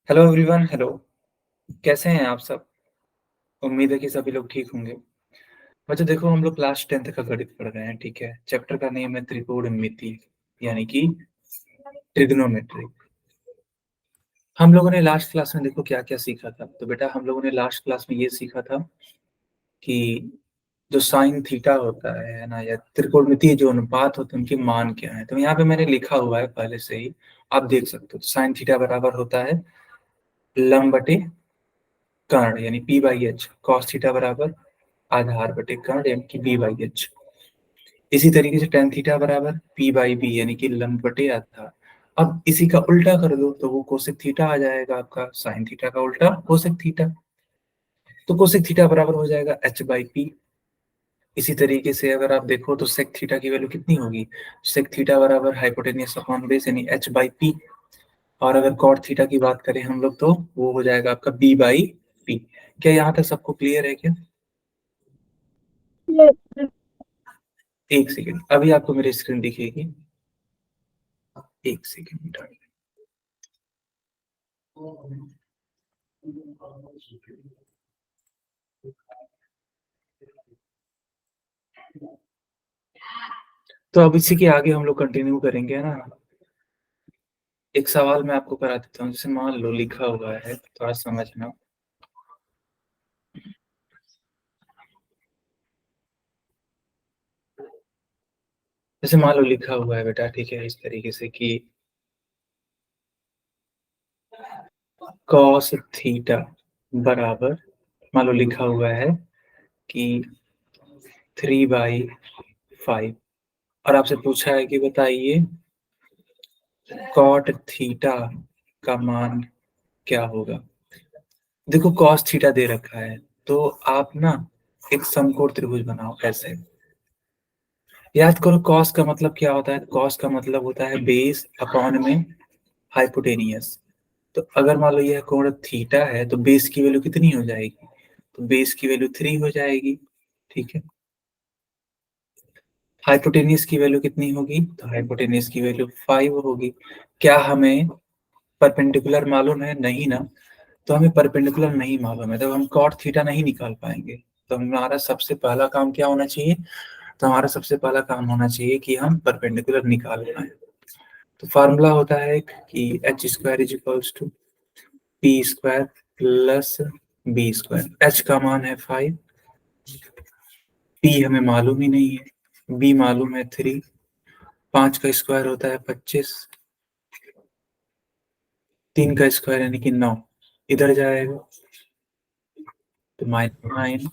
Hello everyone. Hello, कैसे हैं आप सब? उम्मीद है कि सभी लोग ठीक होंगे। बच्चों देखो, हम लोग क्लास 10th का गणित पढ़ रहे हैं, ठीक है। चैप्टर का नेम है त्रिकोणमिति, यानी कि ट्रिग्नोमेट्री। हम लोगों ने लास्ट क्लास में देखो क्या क्या सीखा था। तो बेटा हम लोगों ने लास्ट क्लास में ये सीखा था कि जो साइन थीटा होता है ना, या त्रिकोणमितीय जो अनुपात होते हैं उनके मान क्या है। तो यहाँ पे मैंने लिखा हुआ है पहले से ही, आप देख सकते हो। साइन थीटा बराबर होता है लंब बटे कर्ण यानी P by H. Cos theta बराबर आधार बटे कर्ण यानी कि बी बाई एच। इसी तरीके से टेन थीटा बराबर पी बाई बी यानी कि लंब बटे आधार। अब इसी का उल्टा कर दो तो वो कोसेक थीटा आ जाएगा आपका। साइन थीटा का उल्टा कोसेक थीटा। तो कोसेक थीटा बराबर हो जाएगा एच बाई पी। इसी तरीके से अगर आप देखो तो सेक थीटा की वैल्यू कितनी होगी? सेक थीटा बराबर हाइपोटेनियस अपॉन बेस यानी एच बाई पी। और अगर कॉट थीटा की बात करें हम लोग तो वो हो जाएगा आपका बी बाई पी। क्या यहाँ तक सबको क्लियर है क्या? एक सेकेंड, अभी आपको मेरी स्क्रीन दिखेगी। एक सेकेंड। तो अब इसी के आगे हम लोग कंटिन्यू करेंगे, है ना। एक सवाल मैं आपको करा देता हूँ। जैसे मान लो लिखा हुआ है, थोड़ा समझना। जैसे मान लो लिखा हुआ है बेटा, ठीक है, इस तरीके से कि cos थीटा बराबर, मान लो लिखा हुआ है कि 3/5। और आपसे पूछा है कि बताइए cot थीटा का मान क्या होगा। देखो cos थीटा दे रखा है, तो आप ना एक समकोण त्रिभुज बनाओ ऐसे। याद करो cos का मतलब क्या होता है। cos का मतलब होता है बेस अपॉन में हाइपोटेनियस। तो अगर मान लो यह कोण थीटा है तो बेस की वैल्यू कितनी हो जाएगी? तो बेस की वैल्यू 3 हो जाएगी, ठीक है। हाइपोटेनियस की वैल्यू कितनी होगी? तो हाइपोटेनियस की वैल्यू 5 होगी। क्या हमें परपेंडिकुलर मालूम है? नहीं ना। तो हमें परपेंडिकुलर नहीं मालूम है तो हम कॉट थीटा नहीं निकाल पाएंगे। तो हमारा सबसे पहला काम क्या होना चाहिए? तो हमारा सबसे पहला काम होना चाहिए कि हम परपेंडिकुलर निकाल पाए। तो फार्मूला होता है कि h square is equals to p square plus B square. H का मान है 5, पी हमें मालूम ही नहीं है, बी मालूम है 3। 5 का स्क्वायर होता है 25, 3 का स्क्वायर यानी कि 9 इधर जाएगा तो -9।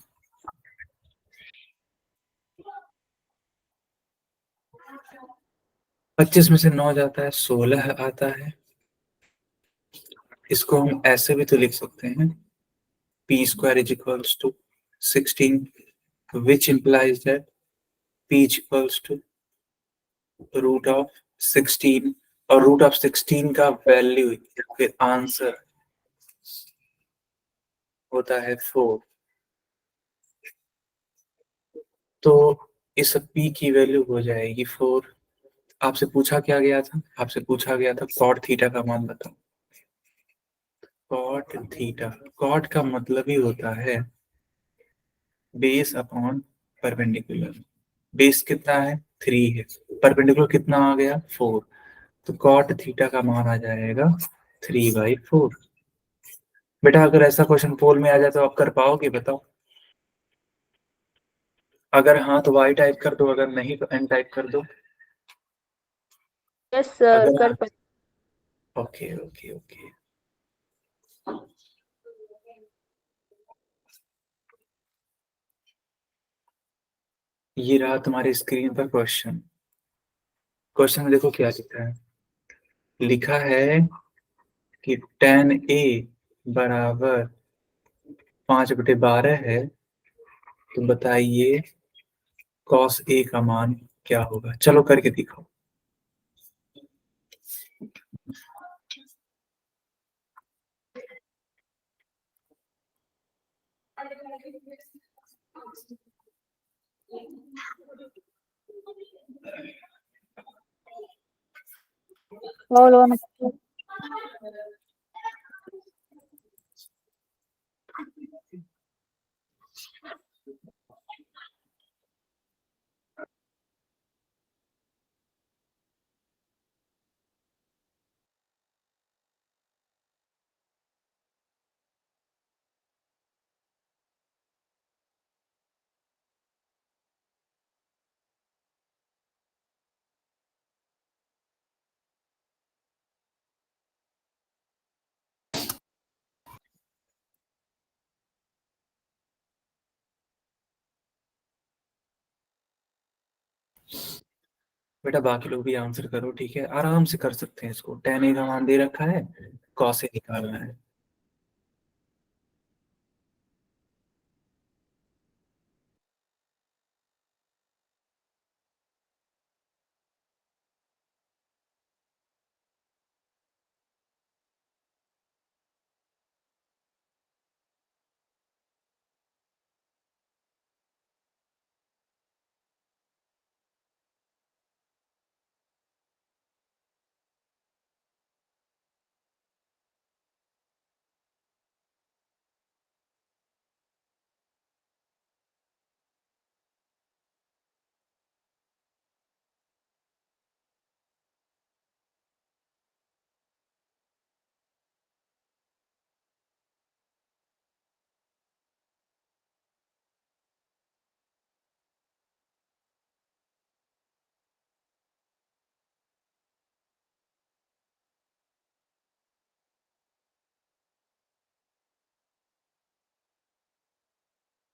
25 में से 9 जाता है 16 आता है। इसको हम ऐसे भी तो लिख सकते हैं, p square is equals to 16 which implies that p is equals to root of 16। और रूट ऑफ 16 का वैल्यू या फिर आंसर होता है 4। तो इस p की वैल्यू हो जाएगी 4। आपसे पूछा क्या गया था? आपसे पूछा गया था कॉट थीटा का मान बताओ। कॉट थीटा, कॉट का मतलब ही होता है बेस अपॉन परपेंडिकुलर। बेस कितना है? 3 है। परपेंडिकुलर कितना आ गया? 4। तो कॉट थीटा का मान आ जाएगा 3/4। बेटा अगर ऐसा क्वेश्चन पोल में आ जाए तो आप कर पाओगे बताओ? अगर हाँ तो वाई टाइप कर दो, अगर नहीं तो एन टाइप कर दो। यस सर, अगर कर हाँ, पाए। Okay okay okay. ये रहा तुम्हारी स्क्रीन पर क्वेश्चन। क्वेश्चन में देखो क्या लिखा है। लिखा है कि tan a बराबर 5/12 है। तो बताइए cos a का मान क्या होगा। चलो करके दिखाओ। और बेटा बाकी लोग भी आंसर करो, ठीक है, आराम से कर सकते हैं इसको। tan a का मान दे रखा है, cos a निकालना है।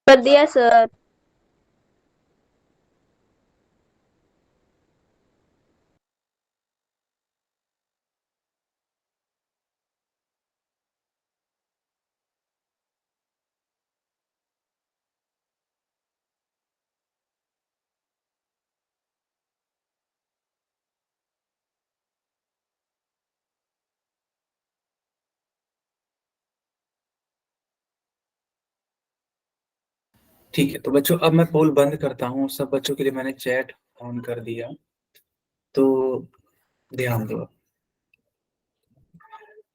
कर दिया सर। ठीक है, तो बच्चों अब मैं पोल बंद करता हूँ। सब बच्चों के लिए मैंने चैट ऑन कर दिया, तो ध्यान दो।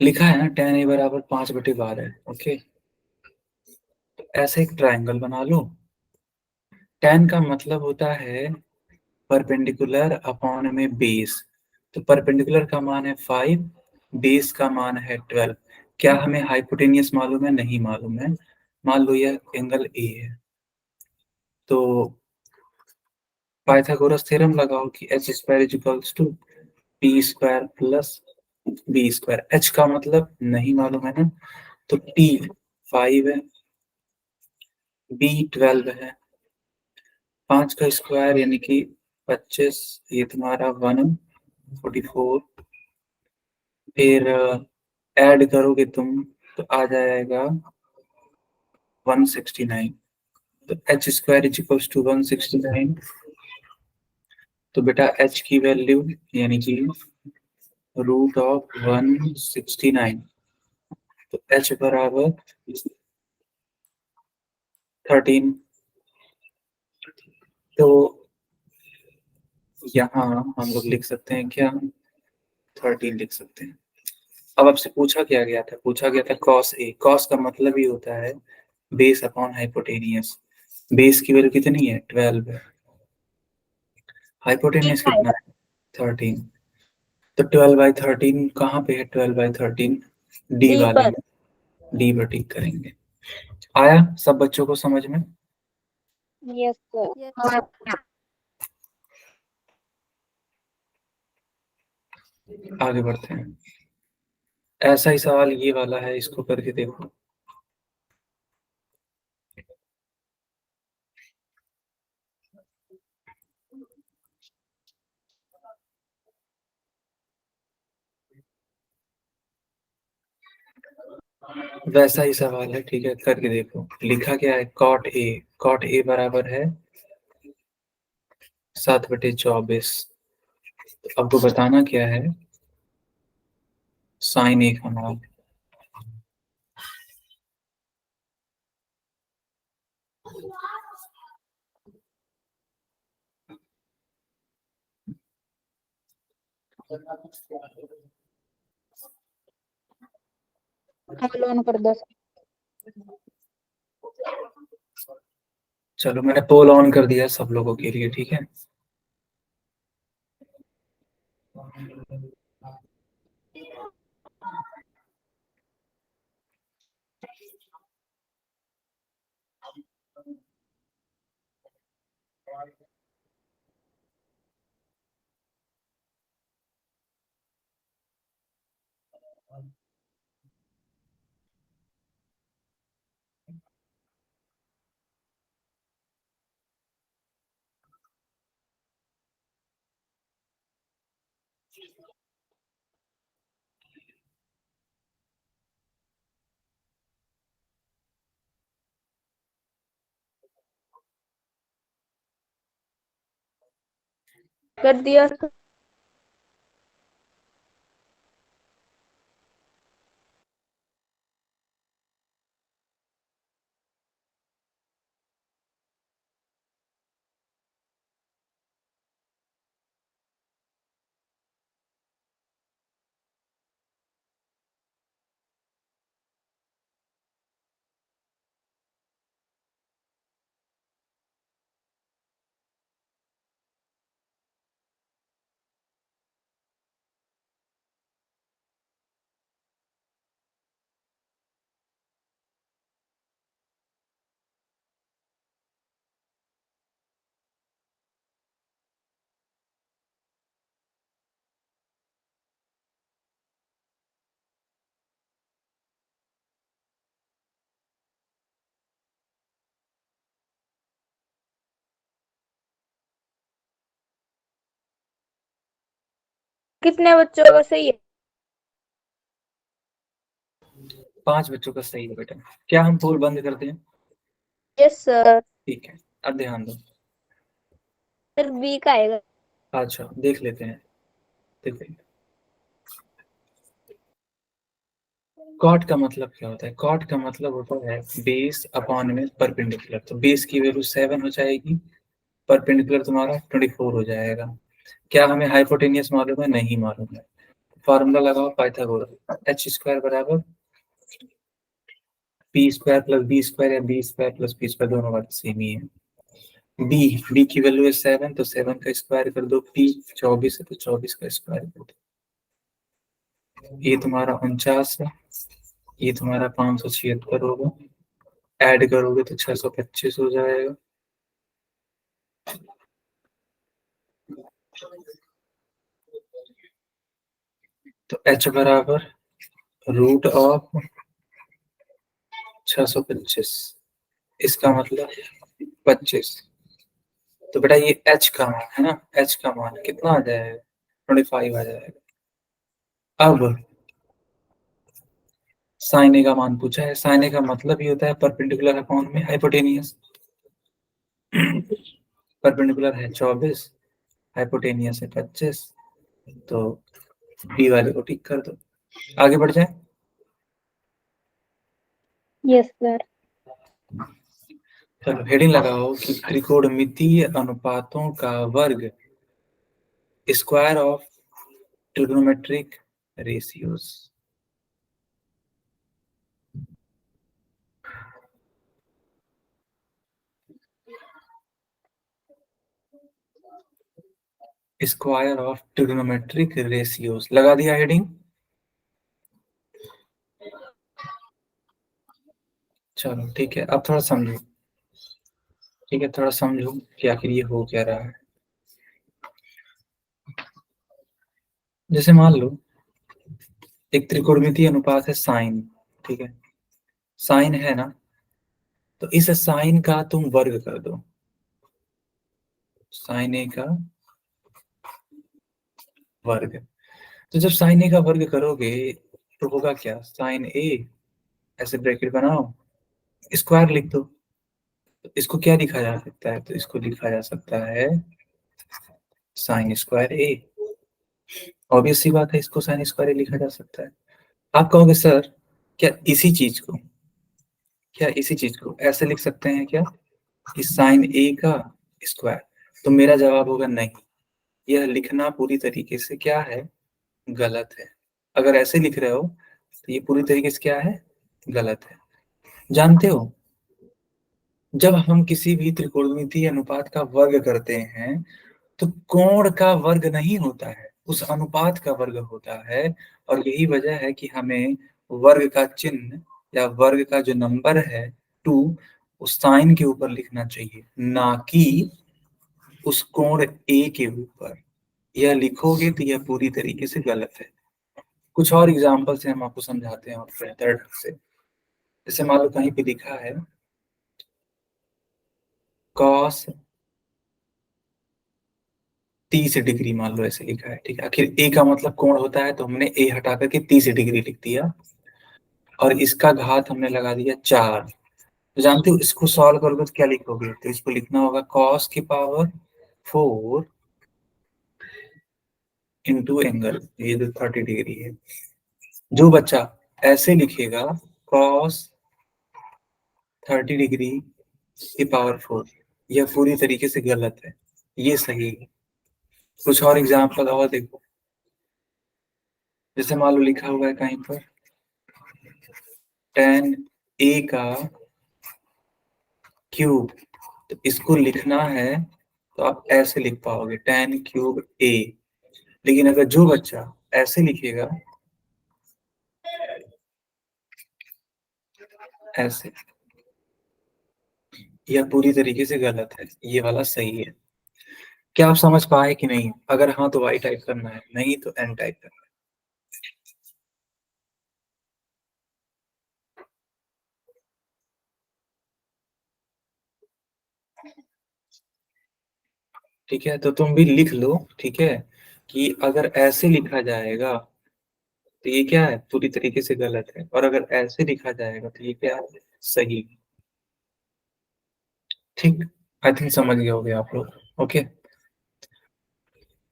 लिखा है ना tan a बराबर 5/12। ओके, तो ऐसे एक ट्राइंगल बना लो। tan का मतलब होता है परपेंडिकुलर अपॉन में बेस। तो परपेंडिकुलर का मान है 5, बेस का मान है 12। क्या हमें हाइपोटेनियस मालूम है? नहीं मालूम है। मान लो यह एंगल ए है, तो पाइथागोरस थ्योरम लगाओ कि h square is equals to p square plus B square. H का मतलब नहीं मालूम है ना, तो टी 5 है, बी 12 है। 5 का स्क्वायर यानी कि 25, ये तुम्हारा 144। फिर ऐड करोगे तुम तो आ जाएगा 169। तो h square is equals to 169। तो बेटा एच की वैल्यू यानी कि √169। तो एच बराबर 13। तो यहाँ हम लोग लिख सकते हैं क्या? 13 लिख सकते हैं। अब आपसे पूछा क्या गया था? पूछा गया था कॉस ए। कॉस का मतलब ही होता है बेस अपॉन हाइपोटेनियस। बेस की वैल्यू कितनी है? 12 है। हाइपोटेनियस कितना है? 13। तो 12/13 कहाँ पे है? 12/13 डी डी वाले पर। में। डी पर टिक करेंगे। आया सब बच्चों को समझ में? Yes sir. Yes sir. आगे बढ़ते हैं। ऐसा ही सवाल ये वाला है, इसको करके देखो। वैसा ही सवाल है, ठीक है, करके देखो। लिखा क्या है? Cot A. कॉट ए बराबर है 7/24। तो आपको बताना क्या है? साइन ए का मान। हाँ लोन कर दो सर। चलो मैंने पोल ऑन कर दिया सब लोगों के लिए, ठीक है। कर दिया सर। कितने बच्चों का सही है? 5 बच्चों का सही है बेटा। क्या हम पोल बंद कर दें? Yes sir. ठीक है, अब ध्यान दो। सर बी का आएगा। अच्छा, देख लेते हैं। देखते हैं कॉट का मतलब क्या होता है। कॉट का मतलब होता है बेस अपॉन में परपेंडिकुलर। तो बेस की वैल्यू 7 हो जाएगी, परपेंडिकुलर तुम्हारा 24 हो जाएगा। क्या हमें हाइपोटेनियस मालूम है? नहीं मालूम है। फार्मूला लगाओ पाइथागोरस, एच स्क्वायर बराबर P square plus B square, या B square plus P square, दोनों बात सेम ही है। बी की वैल्यू है 7, तो 7 का स्क्वायर कर दो। पी 24 है, तो 24 का स्क्वायर कर दो। ये तुम्हारा 49 है, ये तुम्हारा 576 होगा। ऐड करोगे तो 625 हो जाएगा। तो h बराबर रूट ऑफ 625, इसका मतलब 25। तो बेटा ये h का मान है ना, h का मान कितना आ जाएगा? 25 आ जाएगा। अब साइन ए का मान पूछा है। साइन ए का मतलब ही होता है परपेंडिकुलर अपॉन में हाइपोटेनियस। परपेंडिकुलर है 24, हाइपोटेनियस है 25, तो बी वाले को टिक कर दो। आगे बढ़ जाए। Yes sir. चलो हेडिंग लगाओ कि त्रिकोणमितीय अनुपातों का वर्ग, square of trigonometric ratios. Square of trigonometric ratios लगा दिया हेडिंग। चलो ठीक है, अब थोड़ा समझो। ठीक है, थोड़ा समझो कि आखिर ये हो क्या रहा है। जैसे मान लो एक त्रिकोणमितीय अनुपात है साइन, ठीक है, साइन है ना, तो इस साइन का तुम वर्ग कर दो। साइन ए का वर्ग। तो जब साइन ए का वर्ग करोगे तो होगा क्या? साइन ए, ऐसे ब्रैकेट बनाओ, स्क्वायर लिख दो। तो इसको क्या लिखा जा सकता है? तो इसको लिखा जा सकता है साइन स्क्वायर ए। ऑब्वियस सी बात है, इसको साइन स्क्वायर ए लिखा जा सकता है। आप कहोगे सर क्या इसी चीज को, क्या इसी चीज को ऐसे लिख सकते हैं क्या कि साइन ए का स्क्वायर? तो मेरा जवाब होगा नहीं, यह लिखना पूरी तरीके से क्या है? गलत है। अगर ऐसे लिख रहे हो तो ये पूरी तरीके से क्या है? गलत है। जानते हो, जब हम किसी भी त्रिकोणमितीय अनुपात का वर्ग करते हैं तो कोण का वर्ग नहीं होता है, उस अनुपात का वर्ग होता है। और यही वजह है कि हमें वर्ग का चिन्ह या वर्ग का जो नंबर है 2, उस साइन के ऊपर लिखना चाहिए, ना कि उस कोण ए के ऊपर। यह लिखोगे तो यह पूरी तरीके से गलत है। कुछ और एग्जाम्पल से हम आपको समझाते हैं और बेहतर ढंग से। जैसे मान लो कहीं पे लिखा है कॉस 30 डिग्री मान लो ऐसे लिखा है, ठीक है। आखिर ए का मतलब कोण होता है, तो हमने ए हटा करके 30 डिग्री लिख दिया, और इसका घात हमने लगा दिया 4। तो जानते हो इसको सॉल्व करोगे तो क्या लिखोगे, तो इसको लिखना होगा cos की पावर 4 इंटू एंगल, ये जो 30 डिग्री है। जो बच्चा ऐसे लिखेगा cos 30 डिग्री की पावर 4, यह पूरी तरीके से गलत है, ये सही है। कुछ और एग्जाम्पल और देखो, जैसे मान लो लिखा हुआ है कहीं पर tan a का क्यूब, तो इसको लिखना है तो आप ऐसे लिख पाओगे tan क्यूब a। लेकिन अगर जो बच्चा ऐसे लिखेगा, ऐसे, यह पूरी तरीके से गलत है, ये वाला सही है। क्या आप समझ पाए कि नहीं? अगर हाँ तो वाई टाइप करना है, नहीं तो एन टाइप करना है। ठीक है, तो तुम भी लिख लो, ठीक है, कि अगर ऐसे लिखा जाएगा तो ये क्या है, पूरी तरीके से गलत है, और अगर ऐसे लिखा जाएगा तो ये क्या है, सही। ठीक, आई थिंक समझ गए होगे आप लोग। ओके,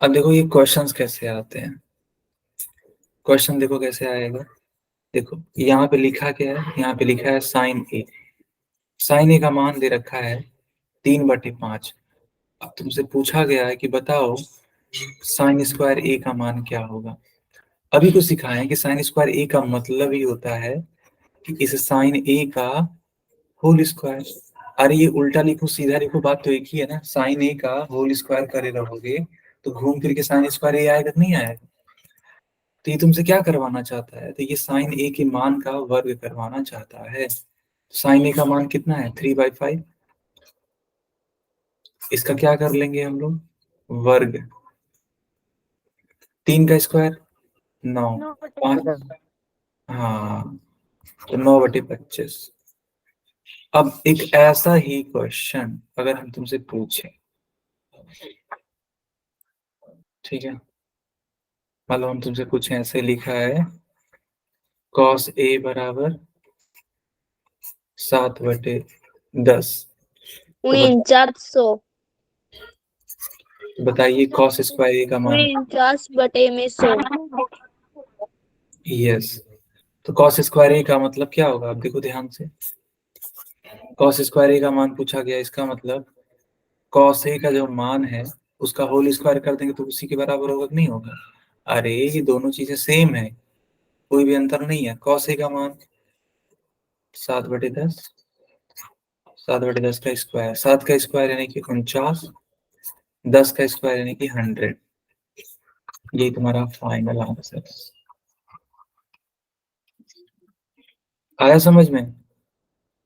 अब देखो ये क्वेश्चंस कैसे आते हैं। क्वेश्चन देखो कैसे आएगा। देखो यहाँ पे लिखा क्या है, यहाँ पे लिखा है साइन ए। साइन ए का मान दे रखा है 3/5। अब तुमसे पूछा गया है कि बताओ साइन स्क्वायर ए का मान क्या होगा। अभी तो सिखाएं कि साइन स्क्वायर ए का मतलब ही होता है कि इस साइन ए का होल स्क्वायर। अरे ये उल्टा लिखो सीधा लिखो, बात तो एक ही है ना। साइन ए का होल स्क्वायर करे रहोगे तो घूम फिर के साइन स्क्वायर ए आएगा, नहीं आएगा। तो ये तुमसे क्या करवाना चाहता है, तो ये साइन ए के मान का वर्ग करवाना चाहता है। साइन ए का मान कितना है, 3/5। इसका क्या कर लेंगे हम लोग, वर्ग। 3 का स्क्वायर 9, 5, हाँ, तो 9/25। अब एक ऐसा ही क्वेश्चन अगर हम तुमसे पूछें, ठीक है, मान लो हम तुमसे पूछें, ऐसे लिखा है cos a बराबर 7/10। तो 4900। बताइए cos स्क्वायर a का मान। 49/100। यस, तो cos स्क्वायर a का मतलब क्या होगा, आप देखो ध्यान से। cos स्क्वायर a का मान पूछा गया, इसका मतलब cos a का जो मान है उसका होल स्क्वायर कर देंगे तो उसी के बराबर होगा कि नहीं होगा। अरे ये दोनों चीजें सेम है, कोई भी अंतर नहीं है। cos a का मान 7/10, 7/10 का स्क्वायर, 7 का स्क्वायर यानी कि 49, 10 का स्क्वायर यानी कि 100। यही तुम्हारा फाइनल आंसर। आया समझ में?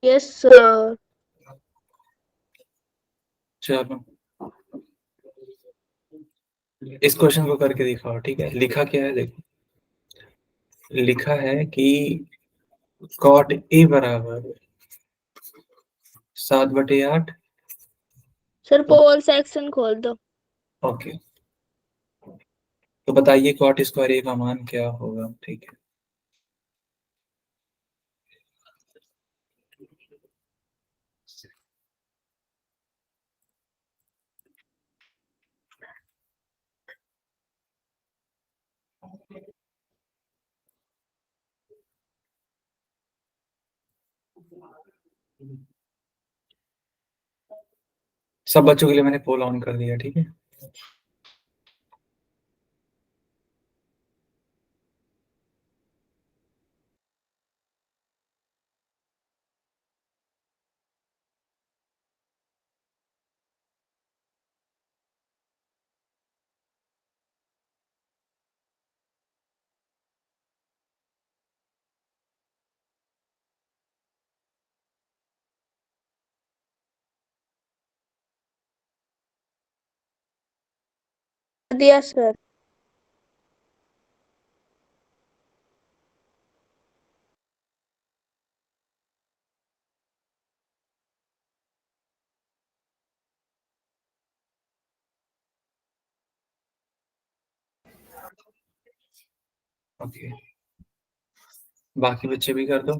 Yes sir. चलो इस क्वेश्चन को करके दिखाओ, ठीक है। लिखा क्या है देखो, लिखा है कि cot a बराबर 7/8। सर पोल सेक्शन खोल दो। ओके, तो बताइए cot स्क्वायर a का मान क्या होगा, ठीक है। सब बच्चों के लिए मैंने पोल ऑन कर दिया, ठीक है। दिया सर। ओके, बाकी बच्चे भी कर दो।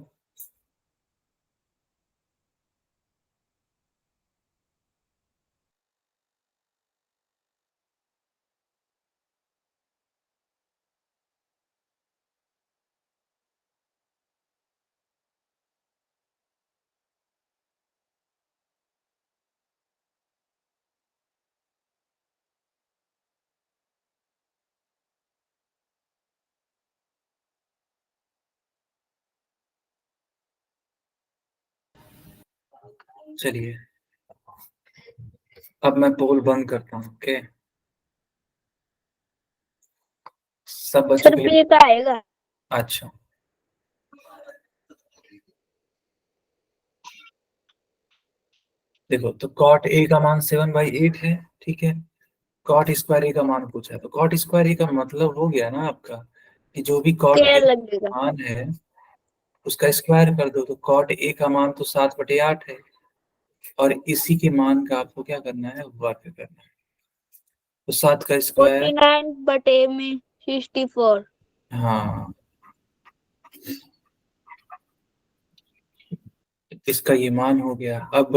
चलिए, अब मैं पोल बंद करता हूँ। ओके, सब बच्चों सर के लिए। पे का आएगा। अच्छा, देखो, तो कॉट ए का मान 7/8 है, ठीक है। कॉट स्क्वायर ए का मान पूछा है, तो कॉट स्क्वायर ए का मतलब हो गया ना आपका कि जो भी कॉट ए स्क्वायर लगेगा। मान है उसका स्क्वायर कर दो। तो कॉट ए का मान तो 7/8 है, और इसी के मान का आपको क्या करना है, वर्ग करना है। तो 7 का स्क्वायर, 49/64। हाँ, इसका ये मान हो गया। अब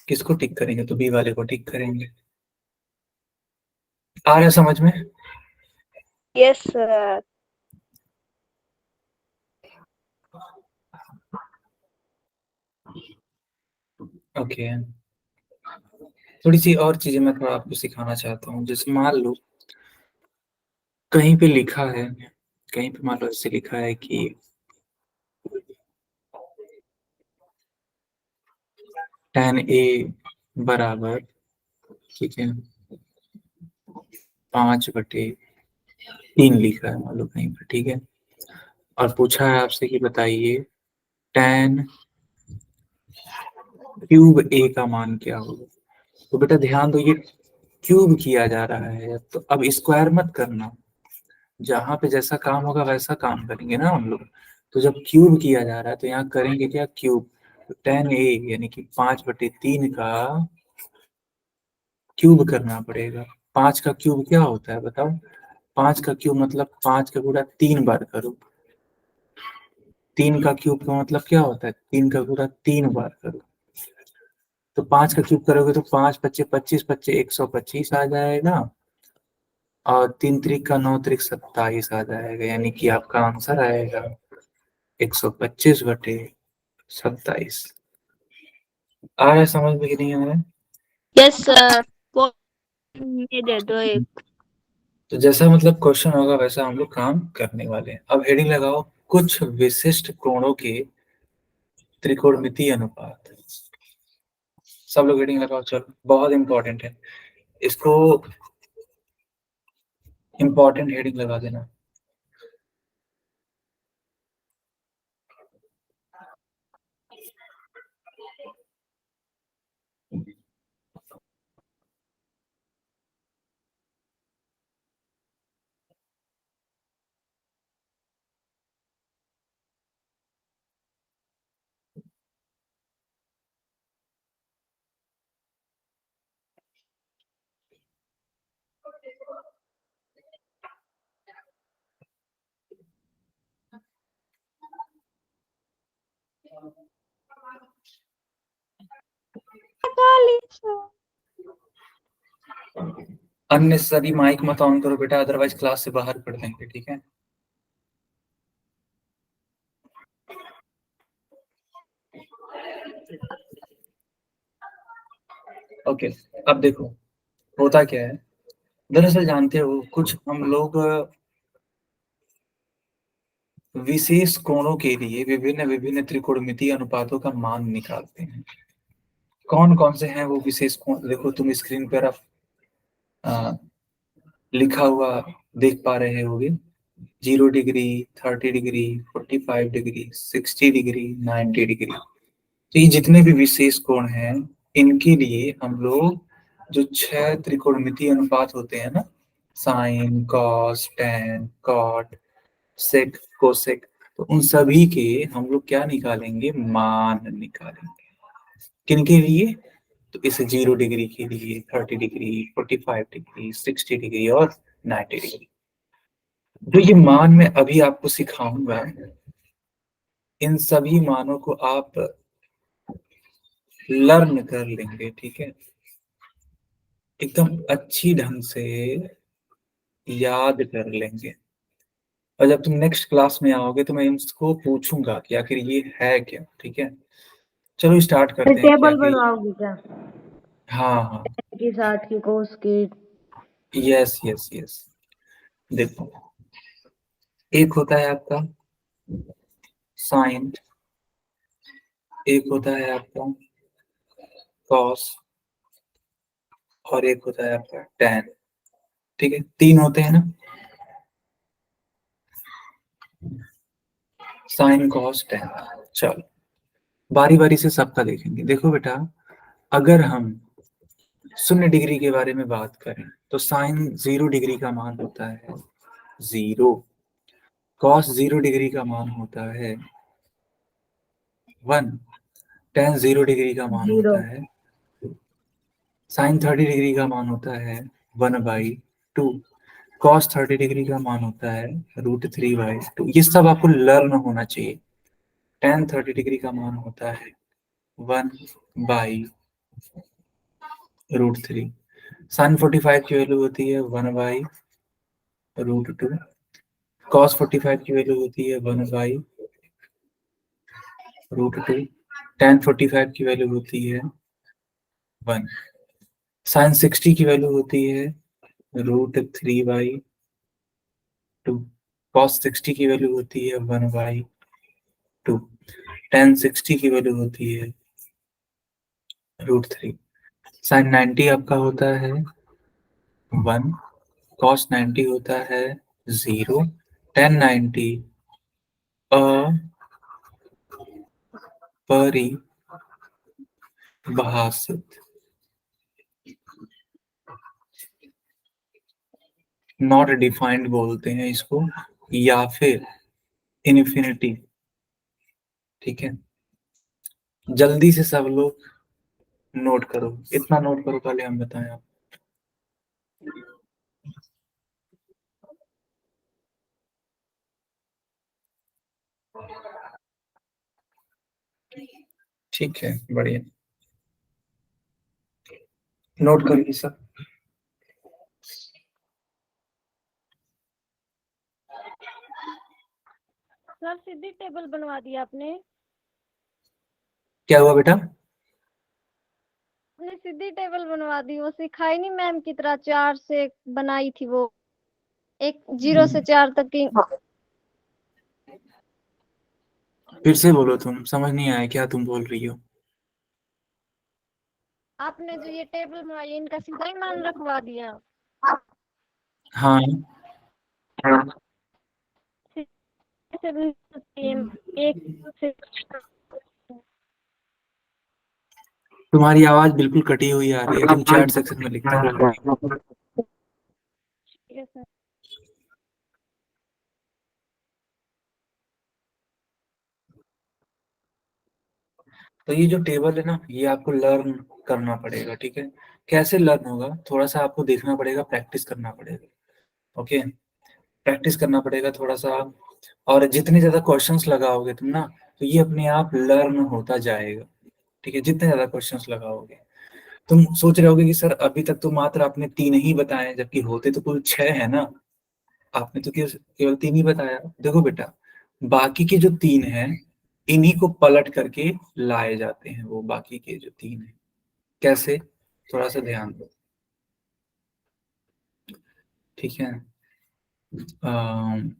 किसको टिक करेंगे, तो बी वाले को टिक करेंगे। आ रहा है समझ में? Yes sir. ओके, थोड़ी सी और चीजें मैं थोड़ा आपको सिखाना चाहता हूँ। जैसे मान लो कहीं पे लिखा है, कहीं पे मान लो ऐसे लिखा है कि 10a बराबर, ठीक है, 5/3 लिखा है मान लो कहीं पर, ठीक है। और पूछा है आपसे कि बताइए 10³ a का मान क्या होगा। तो बेटा ध्यान दो, ये क्यूब किया जा रहा है, तो अब स्क्वायर मत करना। जहां पे जैसा काम होगा वैसा काम करेंगे ना हम लोग। तो जब क्यूब किया जा रहा है तो यहाँ करेंगे क्या, क्यूब। तो 10a यानी कि 5/3 का क्यूब करना पड़ेगा। 5 का क्यूब क्या होता है बताओ? 5 का क्यूब मतलब 5 का गुणा 3 बार करो। 3 का क्यूब का मतलब क्या होता है, 3 का गुणा 3 बार करो। तो 5 का क्यूब करोगे तो 5×5 = 25, 25 125 आ जाएगा। और 3 त्रिक का 9 त्रिक 27 आ जाएगा, यानी कि आपका आंसर आएगा 125/27। आ रहा है समझ में कि नहीं आ रहा है? Yes sir. ये दे दो एक। तो जैसा मतलब क्वेश्चन होगा वैसा हम लोग काम करने वाले हैं। अब हेडिंग लगाओ, कुछ विशिष्ट कोणों के त्रिकोणमितीय अनुपात। सब लोग हेडिंग लगाओ, चलो, बहुत इंपॉर्टेंट है, इसको इंपॉर्टेंट हेडिंग लगा देना। अननेसेसरी माइक मत ऑन करो बेटा, अदरवाइज क्लास से बाहर कर देंगे, ठीक है। ओके, अब देखो होता क्या है। दरअसल जानते हो, कुछ हम लोग विशेष कोणों के लिए विभिन्न विभिन्न त्रिकोणमितीय अनुपातों का मान निकालते हैं। कौन कौन से हैं वो विशेष कोण, देखो तुम स्क्रीन पर अब लिखा हुआ देख पा रहे होगे। 0 degree, 30 degree, 45 degree, 60 degree, 90 degree. तो ये जितने भी विशेष कोण हैं, इनके लिए हम लोग जो 6 त्रिकोणमितीय अनुपात होते हैं ना, साइन, कॉस, टैन, कॉट, सेक, कोसेक, तो उन सभी के हम लोग क्या निकालेंगे, मान निकालेंगे। किनके लिए? तो इस 0 डिग्री के लिए, 30 डिग्री, 45 डिग्री, 60 डिग्री और 90 डिग्री। जो ये मान मैं अभी आपको सिखाऊंगा, इन सभी मानों को आप लर्न कर लेंगे, ठीक है, एकदम अच्छी ढंग से याद कर लेंगे। और जब तुम नेक्स्ट क्लास में आओगे तो मैं इसको पूछूंगा कि आखिर ये है क्या, ठीक है। चलो स्टार्ट फिर करते हैं कि टेबल आखिर। बनवाओगे क्या? हाँ हाँ, की 60 की कोस की। Yes yes yes. देखो, एक होता है आपका साइन, एक होता है आपका कॉस, और एक होता है आपका टैन, ठीक है, तीन होते हैं ना, साइन कॉस टैन। चलो बारी बारी से सबका देखेंगे। देखो बेटा, अगर हम 0 डिग्री के बारे में बात करें तो साइन 0 डिग्री का मान होता है 0, कॉस 0 डिग्री का मान होता है 1, टैन 0 डिग्री का मान 0। होता है, साइन 30 डिग्री का मान होता है 1/2, कॉस 30 डिग्री का मान होता है √3/2। ये सब आपको लर्न होना चाहिए। टैन 30 डिग्री का मान होता है 1/√3। साइन 45 की वैल्यू होती है 1/√2। कॉस 45 की वैल्यू होती है 1/√2। टैन 45 की वैल्यू होती है 1। साइन 60 की वैल्यू होती है √3/2। कॉस 60 की वैल्यू होती है 1/2। टैन 60 की वैल्यू होती है √3। साइन 90 आपका होता है 1, कॉस 90 होता है 0, टैन 90 अपरिभाषित, नॉट डिफाइंड बोलते हैं इसको, या फिर इन्फिनिटी, ठीक है। जल्दी से सब लोग नोट करो, इतना नोट करो, पहले हम बताएं आप। ठीक है, बढ़िया, नोट करिए सब। सर सीधी टेबल बनवा दी आपने? क्या हुआ बेटा? आपने सीधी टेबल बनवा दी, वो सिखाई नहीं मैम की तरह 4 से बनाई थी वो, एक 0 से 4 तक की। फिर से बोलो, तुम समझ नहीं आया क्या तुम बोल रही हो? आपने जो ये टेबल बनवाई इनका सीधा ही मान रखवा दिया। हाँ, एक से तुम्हारी आवाज बिल्कुल कटी हुई आ रही है, तुम चैट सेक्शन में लिखते रहो। सर। तो ये जो टेबल है ना, ये आपको लर्न करना पड़ेगा, ठीक है। कैसे लर्न होगा, थोड़ा सा आपको देखना पड़ेगा, प्रैक्टिस करना पड़ेगा, ओके। प्रैक्टिस करना पड़ेगा थोड़ा सा, और जितने ज्यादा क्वेश्चंस लगाओगे तुम ना, तो ये अपने आप लर्न होता जाएगा, ठीक है। जितने ज्यादा क्वेश्चंस लगाओगे, तुम सोच रहे होगे कि सर अभी तक तो मात्र आपने 3 ही बताए, जबकि होते तो कुल 6 है ना। आपने तो केवल 3 ही बताया। देखो बेटा, बाकी के जो 3 हैं, इन्हीं को पलट करके लाए जाते हैं, वो बाकी के जो 3 हैं। कैसे, थोड़ा सा ध्यान दो, ठीक है। अम,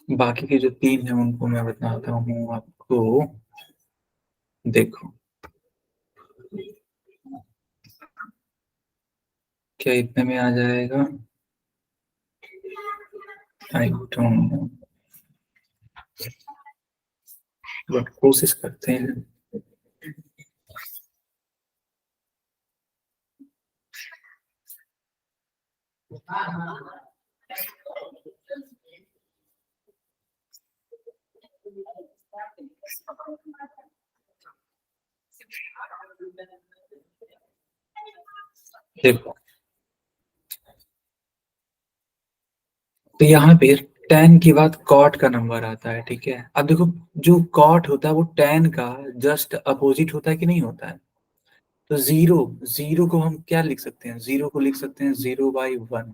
बाकी के जो 3 हैं उनको मैं बताता हूँ आपको। देखो, क्या इतने में आ जाएगा? आई डोंट नो, बट कोशिश करते हैं। देखो तो यहाँ पे tan के बाद cot का नंबर आता है, ठीक है। अब देखो जो cot होता है वो tan का जस्ट अपोजिट होता है कि नहीं होता है। तो जीरो, जीरो को हम क्या लिख सकते हैं, जीरो को लिख सकते हैं 0/1।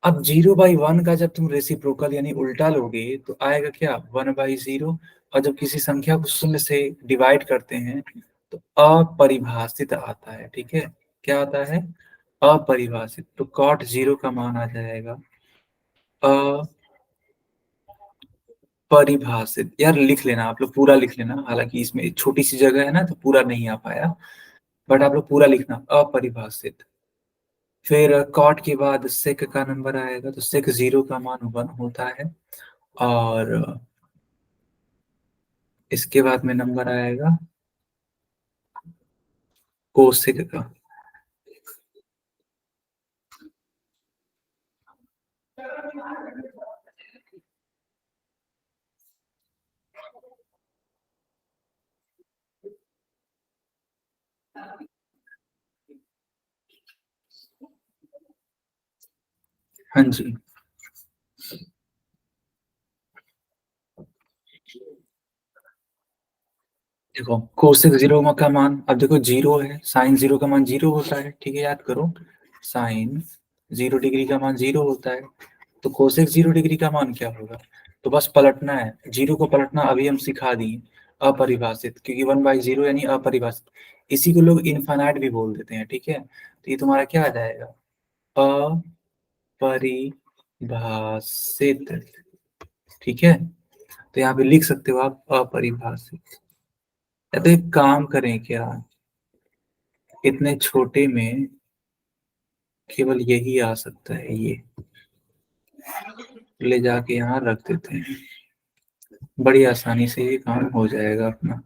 अब 0/1 का जब तुम रेसिप्रोकल यानी उल्टा लोगे तो आएगा क्या, 1/0। और जब किसी संख्या को शून्य से डिवाइड करते हैं तो अपरिभाषित आता है, ठीक है। क्या आता है, अपरिभाषित। तो कॉट जीरो का मान आ जाएगा अपरिभाषित। यार लिख लेना आप लोग, पूरा लिख लेना, हालांकि इसमें छोटी सी जगह है ना तो पूरा नहीं आ पाया, बट आप लोग पूरा लिखना, अपरिभाषित। फिर कॉट के बाद सेक का नंबर आएगा, तो सेक जीरो का मान 1 होता है। और इसके बाद में नंबर आएगा कोसेक का। हाँ जी, देखो कोसेक जीरो का मान, अब देखो जीरो है, साइन जीरो का मान जीरो होता है, ठीक है, याद करो। साइन 0 डिग्री का मान जीरो होता है, तो कोसेक 0 डिग्री का मान क्या होगा। तो बस पलटना है, जीरो को पलटना अभी हम सिखा दिए, अपरिभाषित, क्योंकि 1/0 यानी अपरिभाषित। इसी को लोग इनफाइनाइट भी बोल देते हैं, ठीक है। तो ये तुम्हारा क्या आ जाएगा, अपरिभाषित, ठीक है। तो यहाँ पे लिख सकते हो आप अपरिभाषित। या तो एक काम करें क्या, इतने छोटे में केवल यही आ सकता है, ये ले जाके यहाँ रख देते हैं, बड़ी आसानी से ये काम हो जाएगा अपना,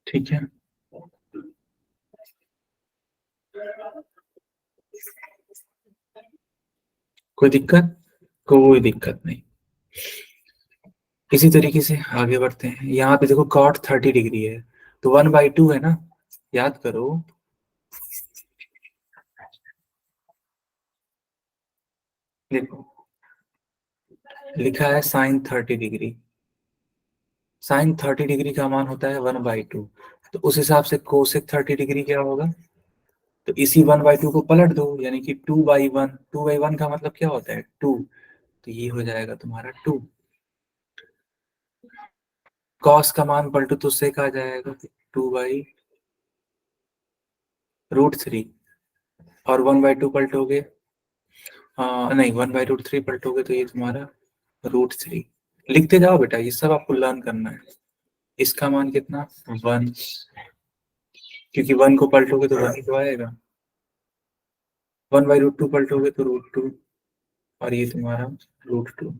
ठीक है। कोई दिक्कत, कोई दिक्कत नहीं। इसी तरीके से आगे बढ़ते हैं। यहाँ पे देखो कॉट 30 डिग्री है, तो 1/2 है ना, याद करो। देखो लिखा है साइन 30 डिग्री, साइन 30 डिग्री का मान होता है 1/2। तो उस हिसाब से कोसेक 30 डिग्री क्या होगा, तो इसी 1/2 को पलट दो, यानी कि 2/1। 2/1 का मतलब क्या होता है, 2। तो ये हो जाएगा तुम्हारा 2। कॉस का मान पलटो तो सेक आ जाएगा, 2/√3। और 1/2 पलटोगे, नहीं 1/√3 पलटोगे तो ये तुम्हारा √3। लिखते जाओ बेटा, ये सब आपको लर्न करना है। इसका मान कितना, 1, क्योंकि 1 को पलटोगे तो 1 ही तो आएगा। 1/√2 पलटोगे तो √2, और ये तुम्हारा √2।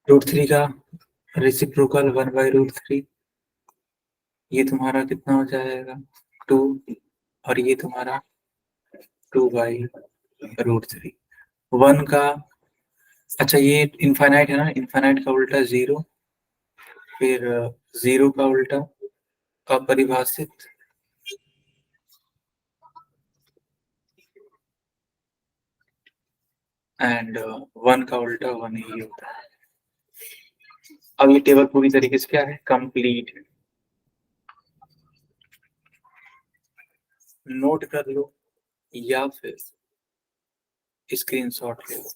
√3 का रेसिप्रोकल 1/√3, ये तुम्हारा कितना हो जाएगा, 2। और ये तुम्हारा 2/√3। 1 का, अच्छा ये इनफाइनाइट है ना, इनफाइनाइट का उल्टा जीरो, फिर जीरो का उल्टा अपरिभाषित, एंड 1 का उल्टा 1 ही होता है। अब ये टेबल पूरी तरीके से क्या है, कंप्लीट है। नोट कर लो या फिर स्क्रीनशॉट ले लो।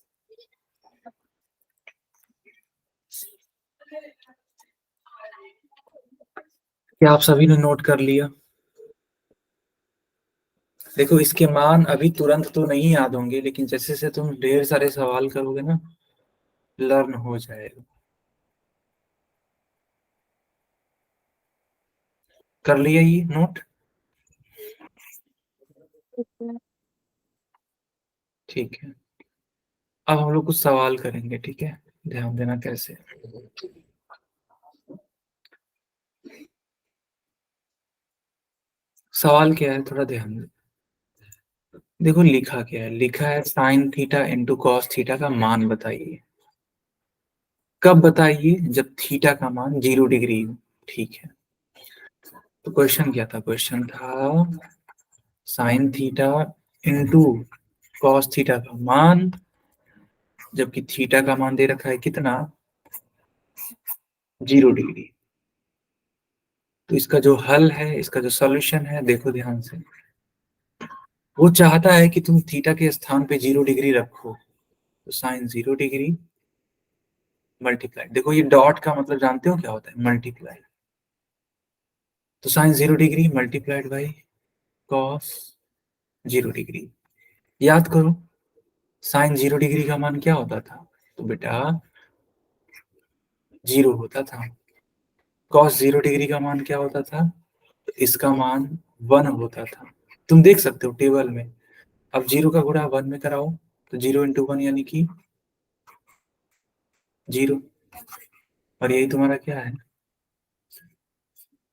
क्या आप सभी ने नोट कर लिया। देखो इसके मान अभी तुरंत तो नहीं याद होंगे, लेकिन जैसे जैसे तुम ढेर सारे सवाल करोगे ना, लर्न हो जाएगा। कर लिया ये नोट, ठीक है। अब हम लोग कुछ सवाल करेंगे, ठीक है, ध्यान देना कैसे। सवाल क्या है, थोड़ा ध्यान दे। देखो लिखा क्या है, लिखा है sine theta into cos theta का मान बताइए। कब बताइए, जब थीटा का मान 0 डिग्री हो, ठीक है। तो क्वेश्चन क्या था? क्वेश्चन था sine theta into cos theta का मान, जबकि थीटा का मान दे रखा है कितना? 0 डिग्री। तो इसका जो हल है, इसका जो सॉल्यूशन है, देखो ध्यान से, वो चाहता है कि तुम थीटा के स्थान पे 0 डिग्री रखो। तो साइन 0 डिग्री मल्टीप्लाई, देखो ये डॉट का मतलब जानते हो क्या होता है? मल्टीप्लाई। तो sine 0 degree multiplied by cos 0 degree. याद करो साइन 0 डिग्री का मान क्या होता था? तो बेटा 0 होता था। कॉस 0 डिग्री का मान क्या होता था? तो इसका मान 1 होता था। तुम देख सकते हो टेबल में। अब 0 का गुणा 1 में कराओ, तो 0 इंटू 1 यानी कि 0। और यही तुम्हारा क्या है?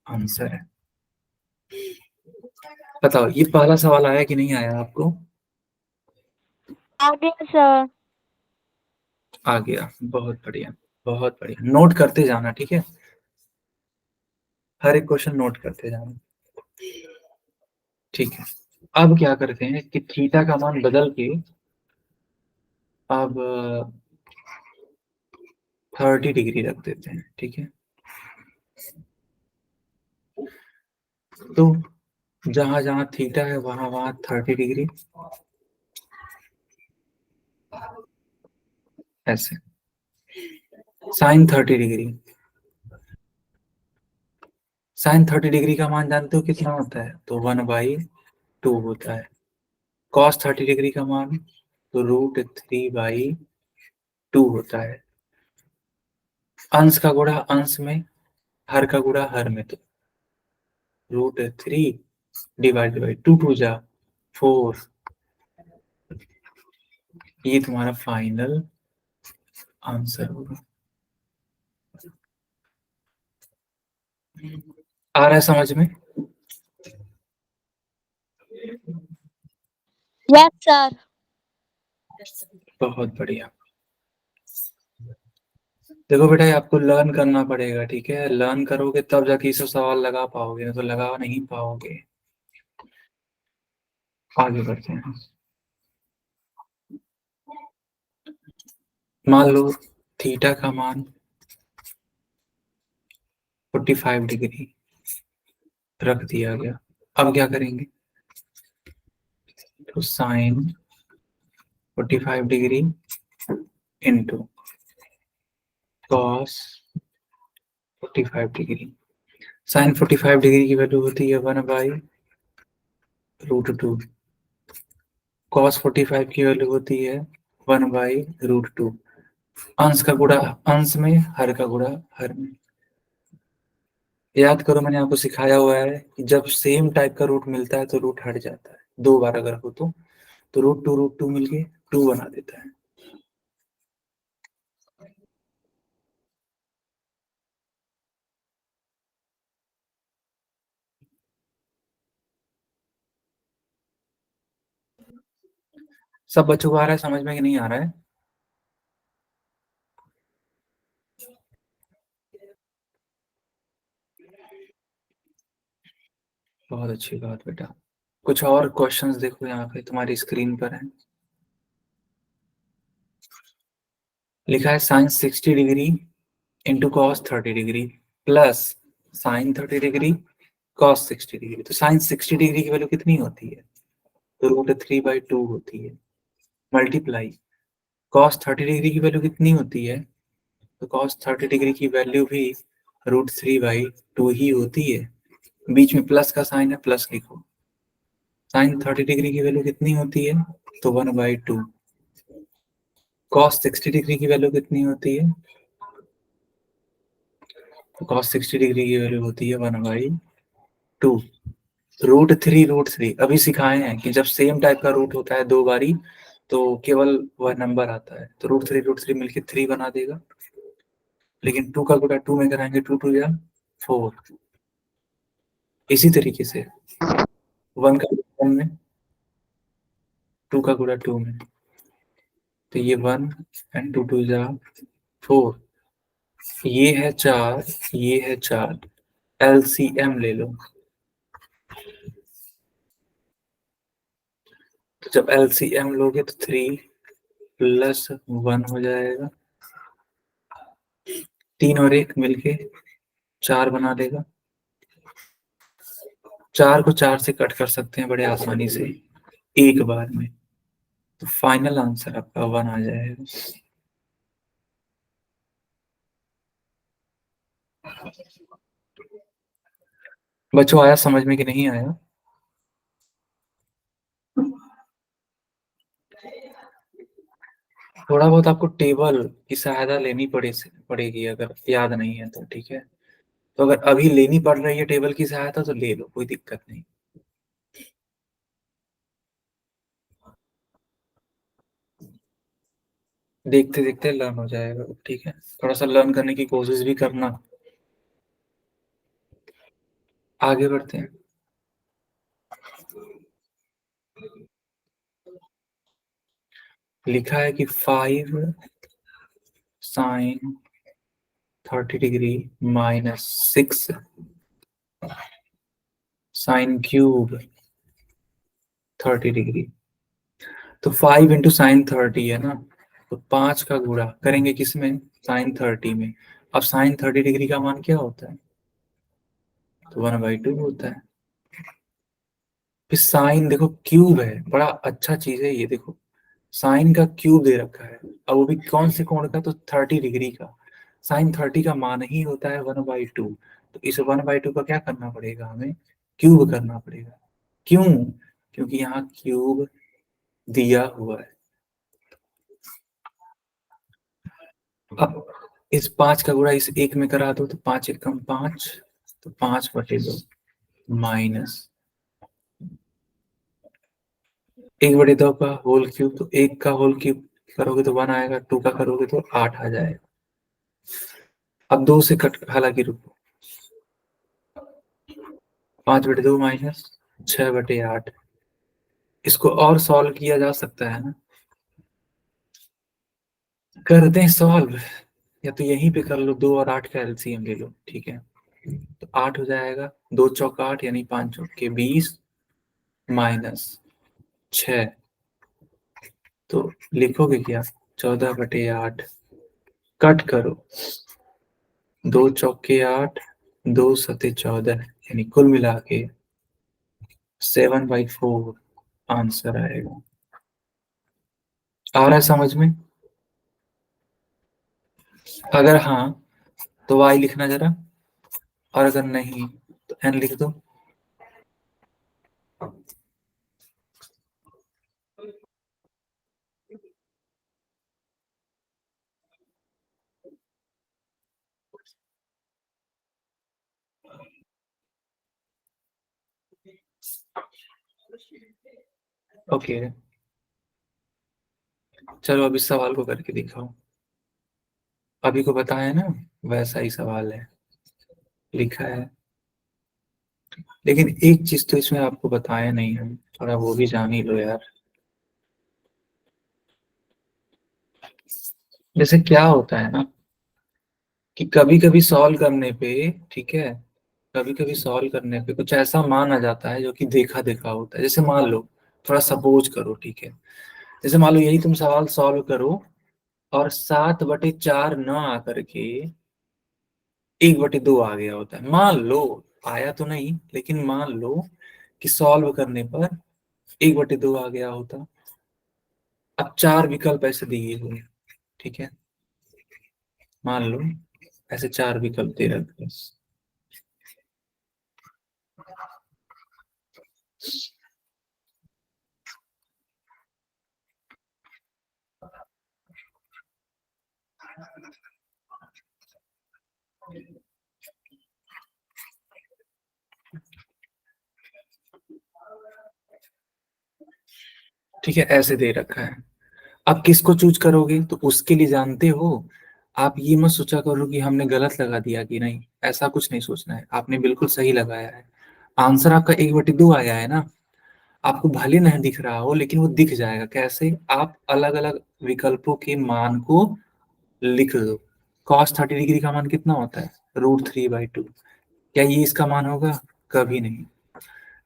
आंसर है। बताओ ये पहला सवाल आया कि नहीं आया आपको? आ गया सर। आ गया, बहुत बढ़िया, बहुत बढ़िया। नोट करते जाना, ठीक है? हर एक क्वेश्चन नोट करते जाना, ठीक है? अब क्या करते हैं कि थीटा का मान बदल के अब 30 डिग्री रख देते हैं, ठीक है? तो जहां जहां थीटा है वहां वहां 30 डिग्री, ऐसे। साइन 30 डिग्री, साइन 30 डिग्री का मान जानते हो कितना होता है? तो 1/2 होता है। कॉस 30 डिग्री का मान तो √3/2 होता है। अंश का गुणा अंश में, हर का गुणा हर में, तो √3 डिवाइड बाई 2, 2 जा 4। ये तुम्हारा फाइनल आंसर होगा। आ रहा है समझ में? Yes sir. बहुत बढ़िया। देखो बेटा ये आपको लर्न करना पड़ेगा, ठीक है? लर्न करोगे तब जाके ये सब सवाल लगा पाओगे, नहीं तो लगा नहीं पाओगे। आगे बढ़ते हैं। मान लो थीटा का मान 45 डिग्री रख दिया गया। अब क्या करेंगे? तो sine 45 degree into cos 45 degree. Sine 45 degree की वैल्यू होती है 1/√2। कॉस 45 की वैल्यू होती है 1/√2। अंश का गुणा अंश में, हर का गुणा हर में। याद करो मैंने आपको सिखाया हुआ है कि जब सेम टाइप का रूट मिलता है तो रूट हट जाता है। 2 बार अगर हो तो √2 मिलके 2 बना देता है। सब बच्चों को आ रहा है समझ में कि नहीं आ रहा है? बहुत अच्छी बात बेटा। कुछ और क्वेश्चंस देखो यहाँ पे तुम्हारी स्क्रीन पर है। लिखा है sine 60 degree into cos 30 degree plus sine 30 degree cos 60 degree. तो साइन 60 डिग्री की वैल्यू कितनी होती है? तो √3/2 होती है। मल्टीप्लाई कॉस 30 डिग्री की वैल्यू कितनी होती है? तो कॉस 30 डिग्री की वैल्यू भी √3/2 ही होती है। बीच में प्लस का साइन है, प्लस लिखो। साइन 30 डिग्री की वैल्यू कितनी होती है? तो 1/2। कॉस 60 डिग्री की वैल्यू कितनी होती है? तो कॉस 60 डिग्री की वैल्यू होती है 1/2। √3 अभी सिखाए हैं कि जब सेम टाइप का रूट होता है 2 बारी तो केवल वह नंबर आता है। तो √3 मिलके 3 बना देगा। लेकिन 2 का गुणा 2 में कराएंगे, 2 2 या 4। इसी तरीके से 1 का गुणा 1 में, 2 का गुणा 2 में, तो ये 1 एंड 2 2 जा 4। ये है 4, ये है 4। LCM ले लो। जब LCM लोगे तो 3 + 1 हो जाएगा, 3 और 1 मिलके 4 बना देगा। 4 को 4 से कट कर सकते हैं बड़े आसानी से एक बार में, तो फाइनल आंसर आपका 1 आ जाएगा। बच्चों आया समझ में कि नहीं आया? थोड़ा बहुत आपको टेबल की सहायता लेनी पड़ेगी अगर याद नहीं है तो, ठीक है। तो अगर अभी लेनी पड़ रही है टेबल की सहायता तो ले लो, कोई दिक्कत नहीं। देखते देखते लर्न हो जाएगा, ठीक है। थोड़ा सा लर्न करने की कोशिश भी करना। आगे बढ़ते हैं। लिखा है कि 5 sin 30 degree -6 sin cube 30 degree. तो 5 × sin 30 है ना, तो 5 का गुणा करेंगे किसमें? sin 30 में। अब sin 30 डिग्री का मान क्या होता है? तो 1/2 होता है। फिर साइन देखो क्यूब है, बड़ा अच्छा चीज है ये। देखो साइन का क्यूब दे रखा है, अब वो भी कौन से कोण का? तो 30 डिग्री का। साइन 30 का मान ही होता है 1/2। तो इस 1/2 का क्या करना पड़ेगा हमें? क्यूब करना पड़ेगा। क्यों? क्योंकि यहाँ क्यूब दिया हुआ है। अब इस 5 का गुणा इस 1 में करा दो, तो 5 × 1 = 5, तो 5/2 माइनस 1/2 का होल क्यूब, तो 1 का होल क्यूब करोगे तो 1 आएगा, 2 का करोगे तो 8 आ जाएगा। अब 2 से कट, हालांकि रुको, 5/2 माइनस 6/8। इसको और सॉल्व किया जा सकता है ना, करते हैं सॉल्व। या तो यहीं पे कर लो, 2 और 8 का एलसीएम ले लो, ठीक है। तो 8 हो जाएगा, 2 चौक 8 यानी 5 चौके 20 माइनस 6। तो लिखोगे क्या? 14/8। कट करो, 2 चौके 8, 2 सते 14, यानी कुल मिला के 7/4 आंसर आएगा। आ रहा है समझ में? अगर हाँ तो y लिखना जरा, और अगर नहीं तो n लिख दो। ओके, चलो अब इस सवाल को करके दिखाओ। अभी को बताया ना, वैसा ही सवाल है, लिखा है। लेकिन एक चीज तो इसमें आपको बताया नहीं है, थोड़ा वो भी जान ही लो यार। जैसे क्या होता है ना कि कभी कभी सॉल्व करने पे, ठीक है, कभी कभी सॉल्व करने पे कुछ ऐसा मान आ जाता है जो कि देखा देखा होता है। जैसे मान लो, थोड़ा सपोज करो, ठीक है। जैसे मान लो यही तुम सवाल सॉल्व करो और 7/4 न आकर के 1/2 आ गया होता है, मान लो। आया तो नहीं, लेकिन मान लो कि सॉल्व करने पर 1/2 आ गया होता। अब 4 विकल्प ऐसे दिए हुए, ठीक है, मान लो ऐसे 4 विकल्प दे रखे हैं। ठीक है, ऐसे दे रखा है। अब किसको चूज करोगे? तो उसके लिए जानते हो, आप ये मत सोचा करो कि हमने गलत लगा दिया कि नहीं, ऐसा कुछ नहीं सोचना है, आपने बिल्कुल सही लगाया है। आंसर आपका 1/2 आया है ना। आपको भले नहीं दिख रहा हो, लेकिन वो दिख जाएगा। कैसे? आप अलग अलग विकल्पों के मान को लिख दो। cos 30 डिग्री का मान कितना होता है? √3/2। क्या ये इसका मान होगा? कभी नहीं।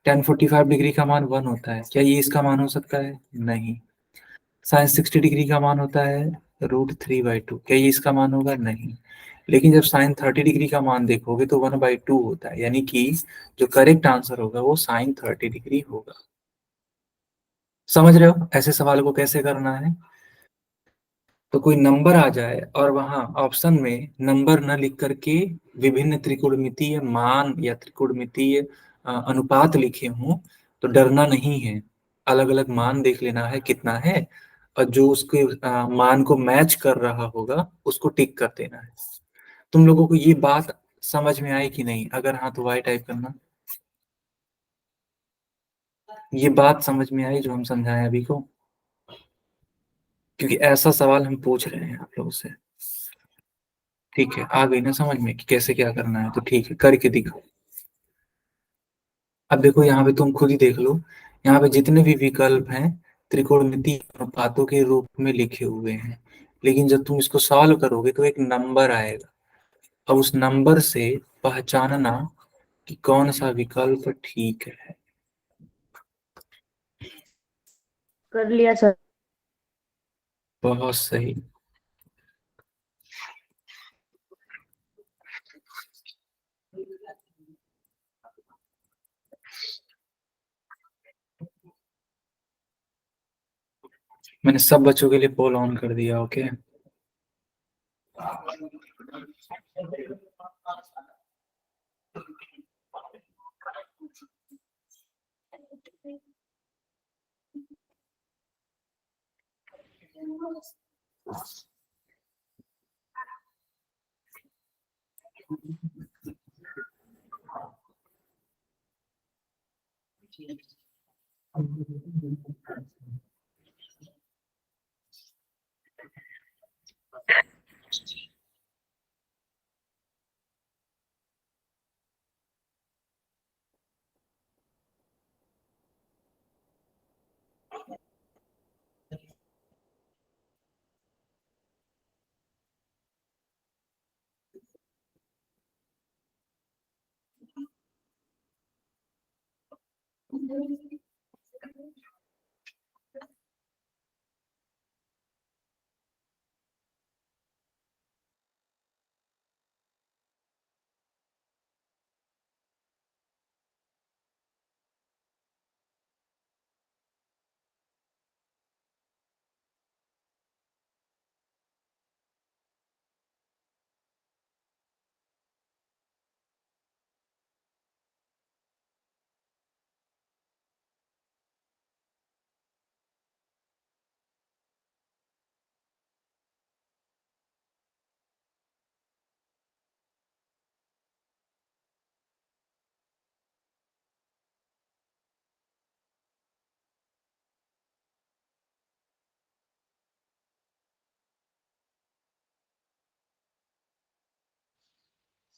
tan 45 डिग्री का मान 1 होता है, क्या ये इसका मान हो सकता है? नहीं। sin 60 डिग्री का मान होता है √3/2, क्या ये इसका मान होगा? नहीं। लेकिन जब sin 30 डिग्री का मान देखोगे तो 1/2 होता है, यानी कि जो करेक्ट आंसर होगा वो sin 30 डिग्री होगा। समझ रहे हो ऐसे सवाल को कैसे करना है? तो कोई नंबर आ जाए और वहां ऑप्शन में नंबर न लिख करके विभिन्न त्रिकोणमितीय मान या त्रिकोणमितीय अनुपात लिखे हों तो डरना नहीं है। अलग अलग मान देख लेना है कितना है, और जो उसके मान को मैच कर रहा होगा उसको टिक कर देना है। तुम लोगों को ये बात समझ में आई कि नहीं? अगर हाँ तो वाई टाइप करना। ये बात समझ में आई जो हम समझाएं अभी को? क्योंकि ऐसा सवाल हम पूछ रहे हैं आप लोगों से। ठीक है, आ गई ना समझ में कि कैसे क्या करना है? तो ठीक है, करके दिखाओ। अब देखो यहाँ पे तुम खुद ही देख लो, यहाँ पे जितने भी विकल्प हैं त्रिकोणमितीय अनुपातों के रूप में लिखे हुए हैं, लेकिन जब तुम इसको सॉल्व करोगे तो एक नंबर आएगा। अब उस नंबर से पहचानना कि कौन सा विकल्प ठीक है। कर लिया सर। बहुत सही। मैंने सब बच्चों के लिए पोल ऑन कर दिया। ओके,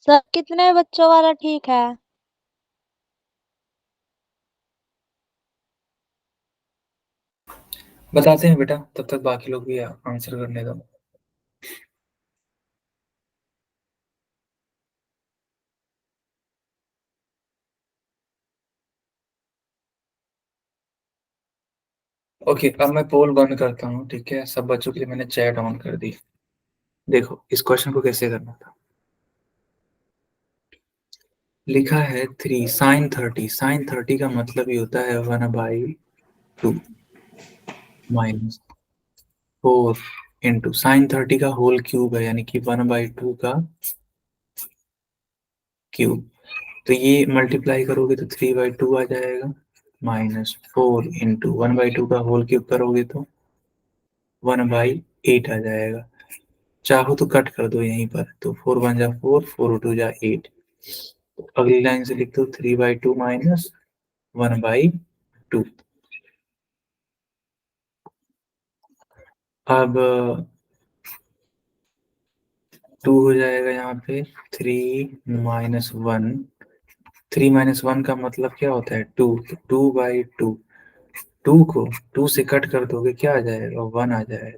सर कितने बच्चों वाला ठीक है? बताते हैं बेटा, तब तक बाकी लोग भी आंसर करने दो। ओके, अब मैं पोल बंद करता हूँ। ठीक है, सब बच्चों के लिए मैंने चैट ऑन कर दी। देखो इस क्वेश्चन को कैसे करना था। लिखा है 3 sin 30। sin 30 का मतलब ही होता है 1/2 माइनस 4 sin 30 का होल क्यूब है, यानी कि 1/2 का क्यूब। तो ये मल्टीप्लाई करोगे तो 3/2 आ जाएगा, -4 × 1/2 का होल क्यूब करोगे तो 1/8 आ जाएगा। चाहो तो कट कर दो यहीं पर, तो 4 × 1 = 4, 4 × 2 = 8। तो अगली लाइन से लिख दो 3/2 माइनस 1/2। अब 2 हो जाएगा यहाँ पे, 3 - 1। 3 - 1 का मतलब क्या होता है? 2। तो 2/2, 2 को 2 से कट कर दोगे क्या आ जाएगा? 1 आ जाएगा।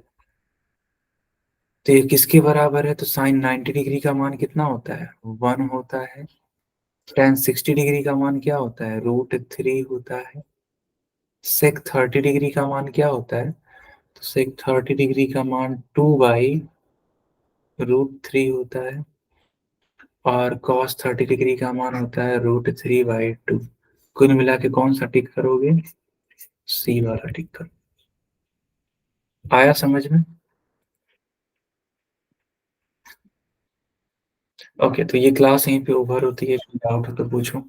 तो ये किसके बराबर है? तो sin 90 डिग्री का मान कितना होता है? 1 होता है। tan 60 डिग्री का मान क्या होता है? √3 होता है। sec 30 डिग्री का मान क्या होता है? तो sec 30 डिग्री का मान 2/√3 होता है, और cos 30 डिग्री का मान होता है √3/2। कुल मिला के कौन सा टिक करोगे? सी वाला टिक करो। आया समझ में? ओके, तो ये क्लास यहीं पे ओवर होती है। डाउट हो तो पूछो।